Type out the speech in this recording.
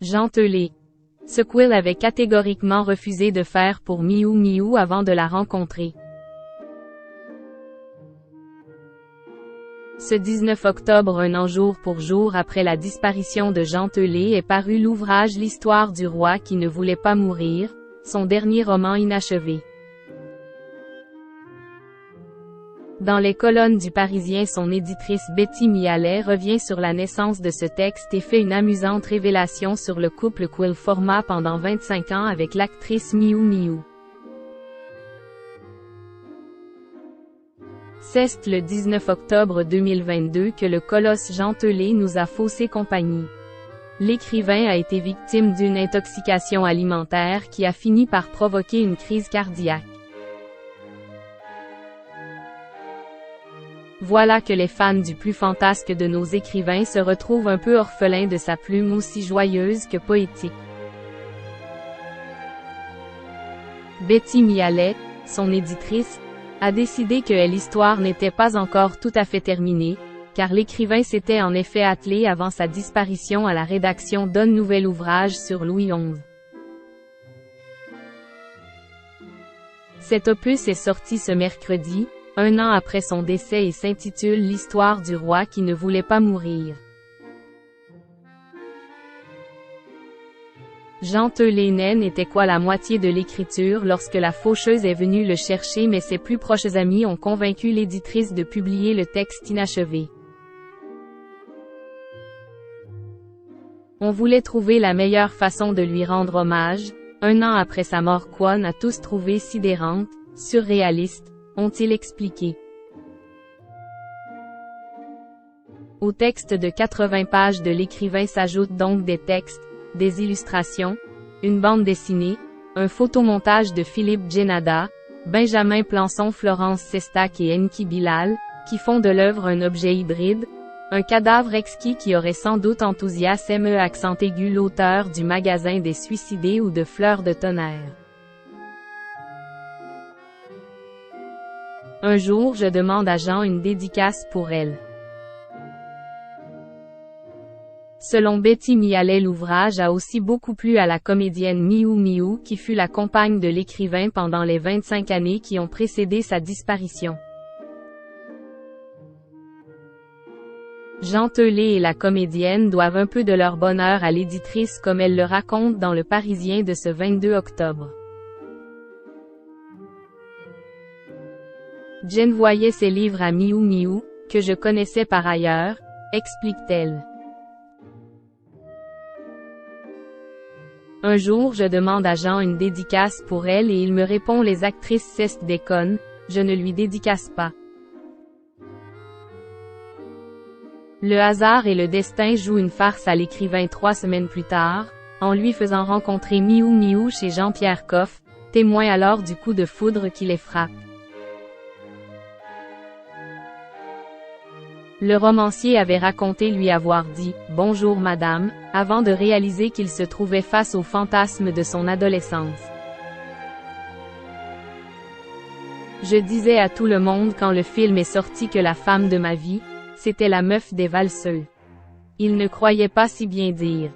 Jean Telet. Ce qu'Will avait catégoriquement refusé de faire pour Miou Miou avant de la rencontrer. Ce 19 octobre, un an jour pour jour après la disparition de Jean Telet, est paru l'ouvrage L'histoire du roi qui ne voulait pas mourir, son dernier roman inachevé. Dans les colonnes du Parisien, son éditrice Betty Mialet revient sur la naissance de ce texte et fait une amusante révélation sur le couple qu'Will forma pendant 25 ans avec l'actrice Miou Miou. C'est le 19 octobre 2022 que le colosse Jean Telet nous a faussé compagnie. L'écrivain a été victime d'une intoxication alimentaire qui a fini par provoquer une crise cardiaque. Voilà que les fans du plus fantasque de nos écrivains se retrouvent un peu orphelins de sa plume aussi joyeuse que poétique. Betty Mialet, son éditrice, a décidé que l'histoire n'était pas encore tout à fait terminée, car l'écrivain s'était en effet attelé avant sa disparition à la rédaction d'un nouvel ouvrage sur Louis XI. Cet opus est sorti ce mercredi, un an après son décès, et s'intitule L'histoire du roi qui ne voulait pas mourir. Jean Telet n'était quoi la moitié de l'écriture lorsque la faucheuse est venue le chercher, mais ses plus proches amis ont convaincu l'éditrice de publier le texte inachevé. On voulait trouver la meilleure façon de lui rendre hommage, un an après sa mort qu'on a tous trouvé sidérante, surréaliste, ont-ils expliqué. Au texte de 80 pages de l'écrivain s'ajoutent donc des textes, des illustrations, une bande dessinée, un photomontage de Philippe Djenada, Benjamin Plançon, Florence Sestac et Enki Bilal, qui font de l'œuvre un objet hybride, un cadavre exquis qui aurait sans doute enthousiasmé accent aigu l'auteur du Magasin des Suicidés ou de Fleurs de tonnerre. Un jour, je demande à Jean une dédicace pour elle. Selon Betty Mialet, l'ouvrage a aussi beaucoup plu à la comédienne Miou Miou qui fut la compagne de l'écrivain pendant les 25 années qui ont précédé sa disparition. Jean Telet et la comédienne doivent un peu de leur bonheur à l'éditrice comme elle le raconte dans Le Parisien de ce 22 octobre. Jen voyait ses livres à Miou Miou, que je connaissais par ailleurs, explique-t-elle. Un jour, je demande à Jean une dédicace pour elle et il me répond: les actrices cessent déconnent, je ne lui dédicace pas. Le hasard et le destin jouent une farce à l'écrivain 3 semaines plus tard, en lui faisant rencontrer Miou Miou chez Jean-Pierre Coff, témoin alors du coup de foudre qui les frappe. Le romancier avait raconté lui avoir dit « Bonjour madame », avant de réaliser qu'il se trouvait face au fantasme de son adolescence. Je disais à tout le monde quand le film est sorti que la femme de ma vie, c'était la meuf des valseux. Il ne croyait pas si bien dire.